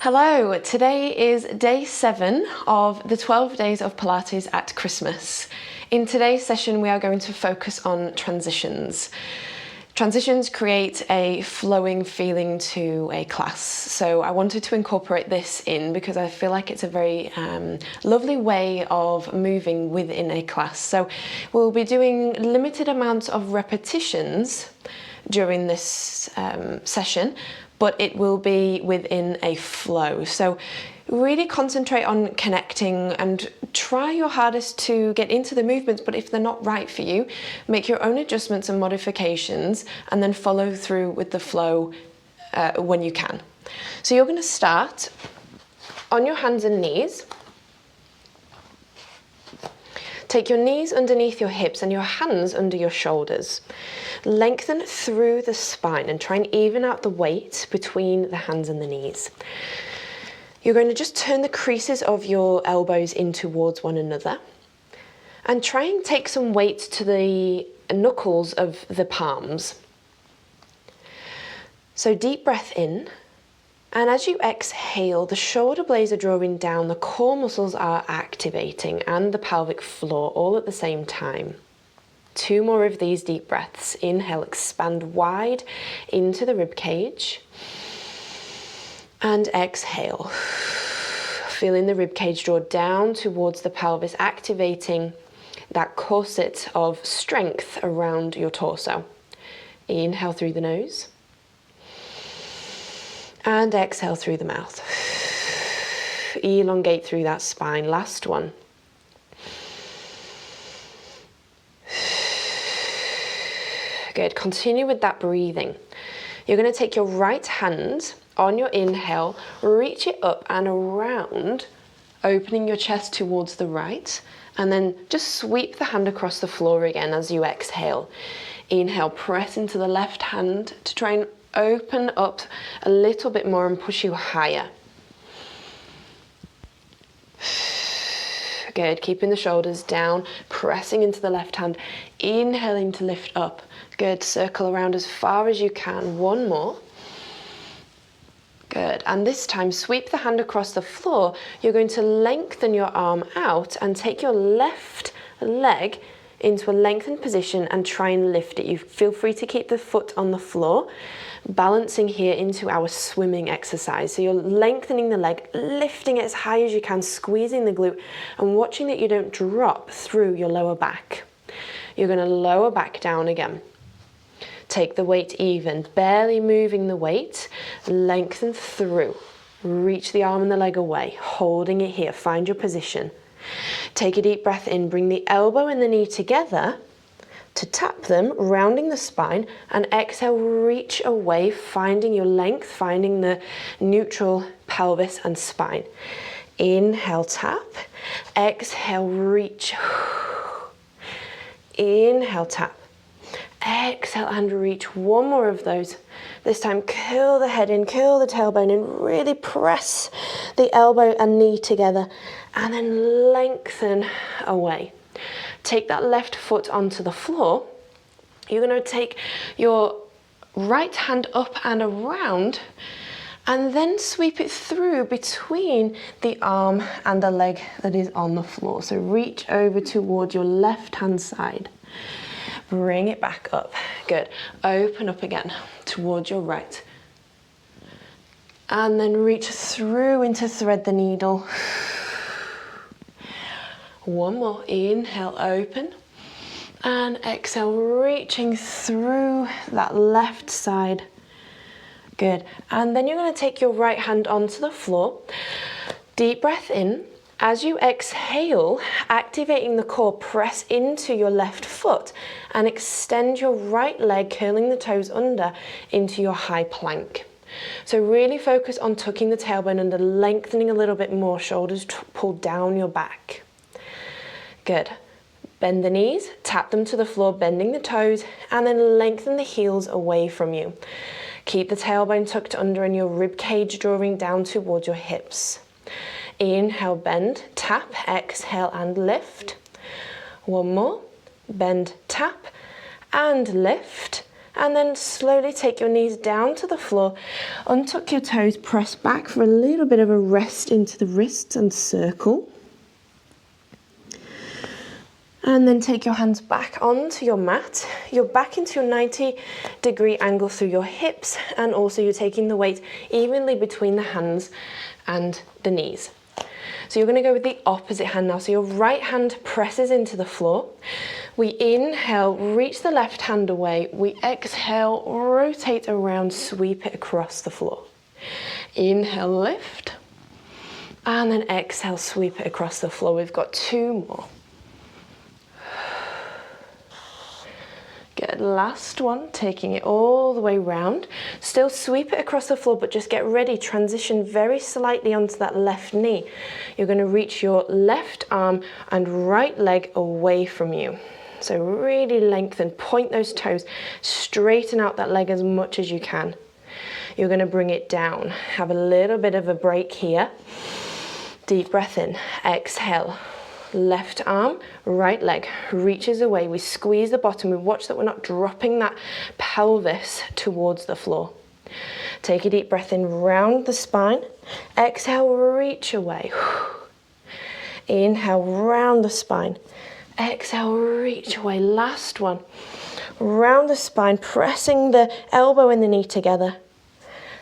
Hello, today is day 7 of the 12 days of Pilates at Christmas. In today's session, we are going to focus on transitions. Transitions create a flowing feeling to a class. So I wanted to incorporate this in because I feel like it's a very lovely way of moving within a class. So we'll be doing limited amounts of repetitions during this session, but it will be within a flow. So really concentrate on connecting and try your hardest to get into the movements, but if they're not right for you, make your own adjustments and modifications and then follow through with the flow when you can. So you're going to start on your hands and knees. Take your knees underneath your hips and your hands under your shoulders. Lengthen through the spine and try and even out the weight between the hands and the knees. You're going to just turn the creases of your elbows in towards one another and try and take some weight to the knuckles of the palms. So deep breath in. And as you exhale, the shoulder blades are drawing down, the core muscles are activating, and the pelvic floor all at the same time. 2 more of these deep breaths. Inhale, expand wide into the rib cage. And exhale. Feeling the rib cage draw down towards the pelvis, activating that corset of strength around your torso. Inhale through the nose. And exhale through the mouth. Elongate through that spine. Last one. Good. Continue with that breathing. You're going to take your right hand on your inhale, reach it up and around, opening your chest towards the right, and then just sweep the hand across the floor again as you exhale. Inhale, press into the left hand to try and open up a little bit more and push you higher. Good, keeping the shoulders down, pressing into the left hand, inhaling to lift up. Good, circle around as far as you can. One more. Good, and this time sweep the hand across the floor. You're going to lengthen your arm out and take your left leg into a lengthened position and try and lift it. You feel free to keep the foot on the floor, balancing here into our swimming exercise. So you're lengthening the leg, lifting it as high as you can, squeezing the glute and watching that you don't drop through your lower back. You're going to lower back down again. Take the weight even, barely moving the weight, lengthen through. Reach the arm and the leg away, holding it here. Find your position. Take a deep breath in, bring the elbow and the knee together to tap them, rounding the spine, and exhale, reach away, finding your length, finding the neutral pelvis and spine. Inhale, tap. Exhale, reach. Inhale, tap. Exhale and reach. One more of those. This time, curl the head in, curl the tailbone in, really press the elbow and knee together, and then lengthen away. Take that left foot onto the floor. You're going to take your right hand up and around, and then sweep it through between the arm and the leg that is on the floor. So reach over toward your left hand side. Bring it back up. Good. Open up again towards your right. And then reach through into thread the needle. One more. Inhale, open. And exhale, reaching through that left side. Good. And then you're going to take your right hand onto the floor. Deep breath in. As you exhale, activating the core, press into your left foot and extend your right leg, curling the toes under into your high plank. So really focus on tucking the tailbone under, lengthening a little bit more, shoulders pulled down your back. Good. Bend the knees, tap them to the floor, bending the toes, and then lengthen the heels away from you. Keep the tailbone tucked under and your rib cage drawing down towards your hips. Inhale, bend, tap, exhale and lift. One more. Bend, tap and lift. And then slowly take your knees down to the floor, untuck your toes, press back for a little bit of a rest into the wrists and circle. And then take your hands back onto your mat. You're back into your 90-degree angle through your hips, and also you're taking the weight evenly between the hands and the knees. So you're going to go with the opposite hand now. So your right hand presses into the floor. We inhale, reach the left hand away. We exhale, rotate around, sweep it across the floor. Inhale, lift. And then exhale, sweep it across the floor. We've got 2 more. Good, last one, taking it all the way round. Still sweep it across the floor, but just get ready, transition very slightly onto that left knee. You're going to reach your left arm and right leg away from you. So really lengthen, point those toes, straighten out that leg as much as you can. You're going to bring it down. Have a little bit of a break here. Deep breath in, exhale. Left arm, right leg reaches away. We squeeze the bottom. We watch that we're not dropping that pelvis towards the floor. Take a deep breath in, round the spine. Exhale, reach away. Inhale, round the spine. Exhale, reach away. Last one. Round the spine, pressing the elbow and the knee together.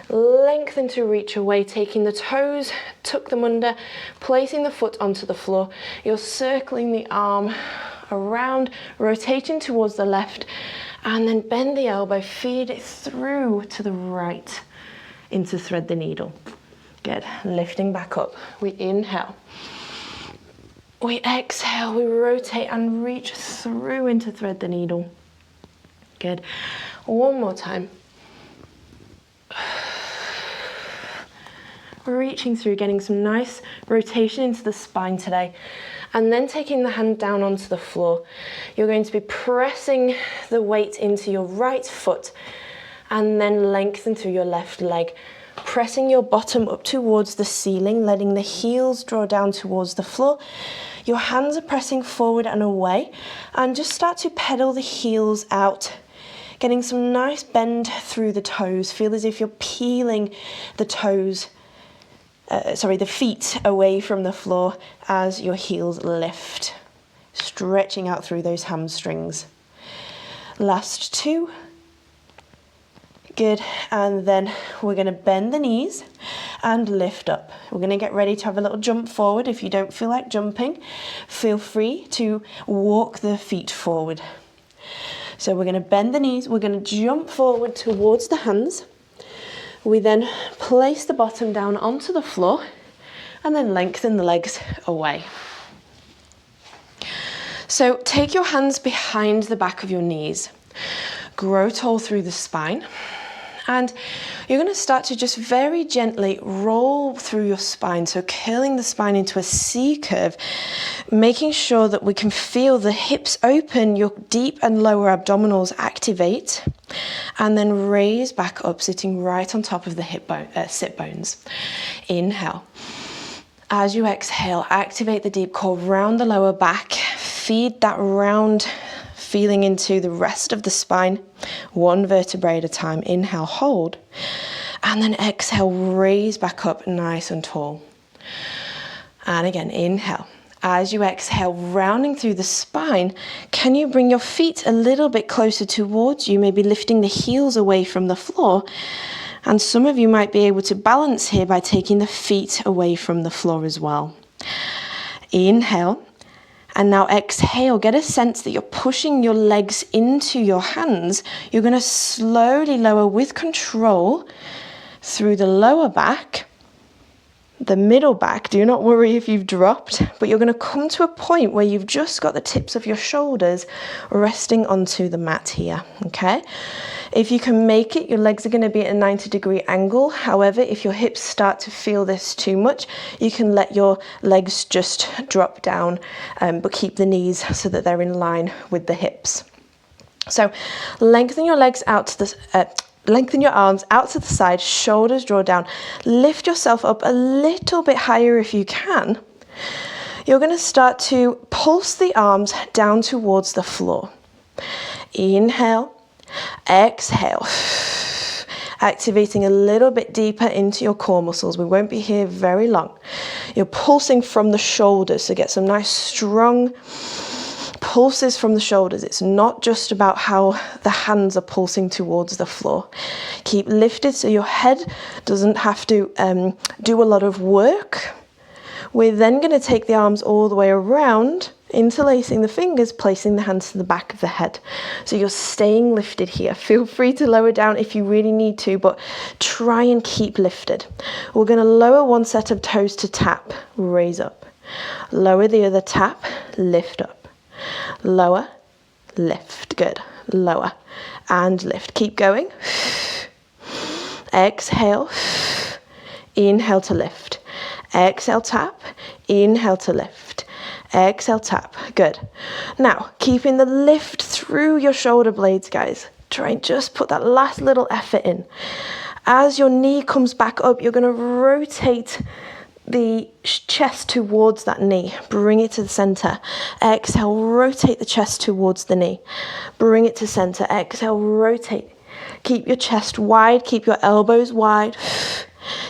Lengthen to reach away, taking the toes, tuck them under, placing the foot onto the floor. You're circling the arm around, rotating towards the left, and then bend the elbow, feed it through to the right into thread the needle. Good, lifting back up. We inhale. We exhale, we rotate and reach through into thread the needle. Good, one more time. Reaching through, getting some nice rotation into the spine today, and then taking the hand down onto the floor. You're going to be pressing the weight into your right foot and then lengthen through your left leg, pressing your bottom up towards the ceiling, letting the heels draw down towards the floor. Your hands are pressing forward and away, and just start to pedal the heels out, getting some nice bend through the toes. Feel as if you're peeling the toes the feet away from the floor as your heels lift, stretching out through those hamstrings. Last 2. Good, and then we're going to bend the knees and lift up. We're going to get ready to have a little jump forward. If you don't feel like jumping, feel free to walk the feet forward. So we're going to bend the knees, we're going to jump forward towards the hands. We then place the bottom down onto the floor and then lengthen the legs away. So take your hands behind the back of your knees, grow tall through the spine, and you're going to start to just very gently roll through your spine, so curling the spine into a C curve, making sure that we can feel the hips open, your deep and lower abdominals activate, and then raise back up, sitting right on top of the sit bones. Inhale. As you exhale, activate the deep core, round the lower back, feed that round feeling into the rest of the spine, one vertebrae at a time. Inhale, hold, and then exhale, raise back up nice and tall. And again, inhale. As you exhale, rounding through the spine, can you bring your feet a little bit closer towards you, maybe lifting the heels away from the floor? And some of you might be able to balance here by taking the feet away from the floor as well. Inhale. And now exhale, get a sense that you're pushing your legs into your hands. You're going to slowly lower with control through the lower back, the middle back. Do not worry if you've dropped, but you're going to come to a point where you've just got the tips of your shoulders resting onto the mat here, okay? If you can make it, your legs are going to be at a 90-degree angle. However, if your hips start to feel this too much, you can let your legs just drop down, but keep the knees so that they're in line with the hips. So lengthen your legs out to the lengthen your arms out to the side, shoulders draw down. Lift yourself up a little bit higher if you can. You're going to start to pulse the arms down towards the floor. Inhale. Exhale. Activating a little bit deeper into your core muscles. We won't be here very long. You're pulsing from the shoulders, so get some nice strong pulses from the shoulders. It's not just about how the hands are pulsing towards the floor. Keep lifted so your head doesn't have to do a lot of work. We're then going to take the arms all the way around, interlacing the fingers, placing the hands to the back of the head. So you're staying lifted here. Feel free to lower down if you really need to, but try and keep lifted. We're going to lower one set of toes to tap, raise up. Lower the other, tap, lift up. Lower, lift, good. Lower and lift. Keep going. Exhale, inhale to lift. Exhale, tap, inhale to lift. Exhale, tap, good. Now, keeping the lift through your shoulder blades, guys. Try and just put that last little effort in. As your knee comes back up, you're going to rotate the chest towards that knee. Bring it to the center. Exhale, rotate the chest towards the knee. Bring it to center. Exhale, rotate. Keep your chest wide, keep your elbows wide.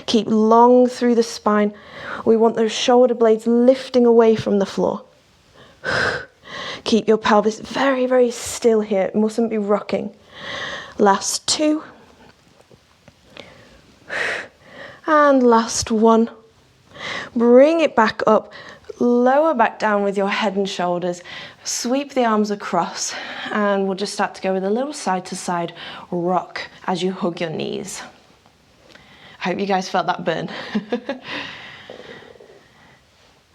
Keep long through the spine. We want those shoulder blades lifting away from the floor. Keep your pelvis very, very still here. It mustn't be rocking. Last two. And last one. Bring it back up. Lower back down with your head and shoulders. Sweep the arms across. And we'll just start to go with a little side to side rock as you hug your knees. I hope you guys felt that burn.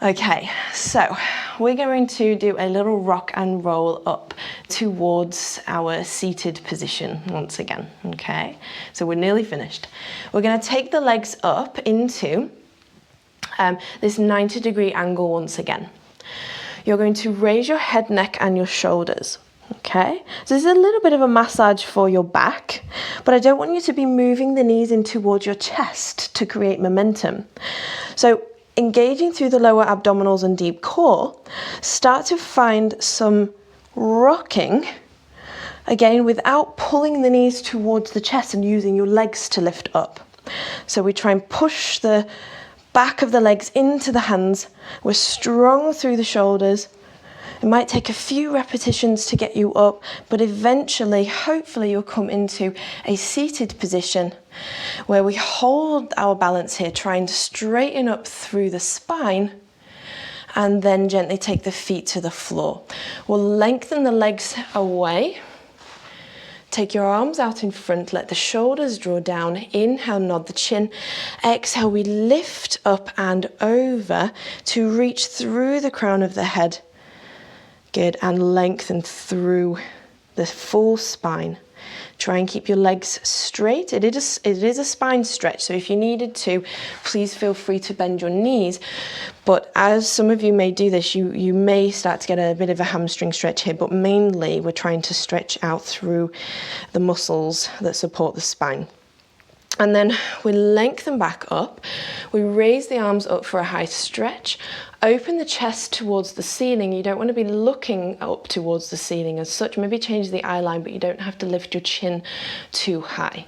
Okay, so we're going to do a little rock and roll up towards our seated position once again, okay? So we're nearly finished. We're going to take the legs up into this 90-degree angle once again. You're going to raise your head, neck, and your shoulders. Okay, so this is a little bit of a massage for your back, but I don't want you to be moving the knees in towards your chest to create momentum. So engaging through the lower abdominals and deep core, start to find some rocking, again, without pulling the knees towards the chest and using your legs to lift up. So we try and push the back of the legs into the hands. We're strong through the shoulders. It might take a few repetitions to get you up, but eventually, hopefully, you'll come into a seated position where we hold our balance here, trying to straighten up through the spine and then gently take the feet to the floor. We'll lengthen the legs away. Take your arms out in front, let the shoulders draw down. Inhale, nod the chin. Exhale, we lift up and over to reach through the crown of the head. Good, and lengthen through the full spine. Try and keep your legs straight. It is a spine stretch, so if you needed to, please feel free to bend your knees. But as some of you may do this, you may start to get a bit of a hamstring stretch here, but mainly we're trying to stretch out through the muscles that support the spine. And then we lengthen back up. We raise the arms up for a high stretch. Open the chest towards the ceiling. You don't want to be looking up towards the ceiling as such. Maybe change the eye line, but you don't have to lift your chin too high.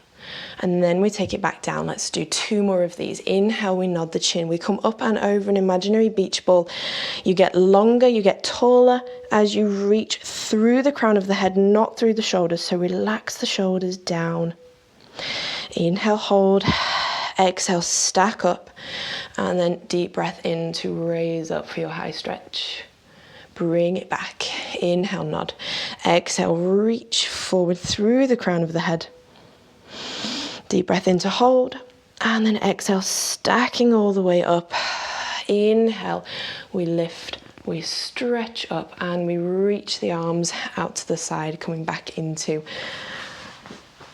And then we take it back down. Let's do two more of these. Inhale, we nod the chin. We come up and over an imaginary beach ball. You get longer, you get taller as you reach through the crown of the head, not through the shoulders. So relax the shoulders down. Inhale, hold. Exhale, stack up. And then deep breath in to raise up for your high stretch. Bring it back. Inhale, nod. Exhale, reach forward through the crown of the head. Deep breath in to hold. And then exhale, stacking all the way up. Inhale, we lift, we stretch up, and we reach the arms out to the side, coming back into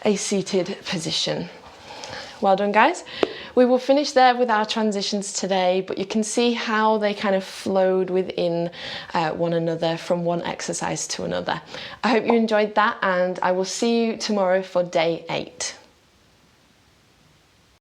a seated position. Well done, guys. We will finish there with our transitions today, but you can see how they kind of flowed within one another from one exercise to another. I hope you enjoyed that, and I will see you tomorrow for day 8.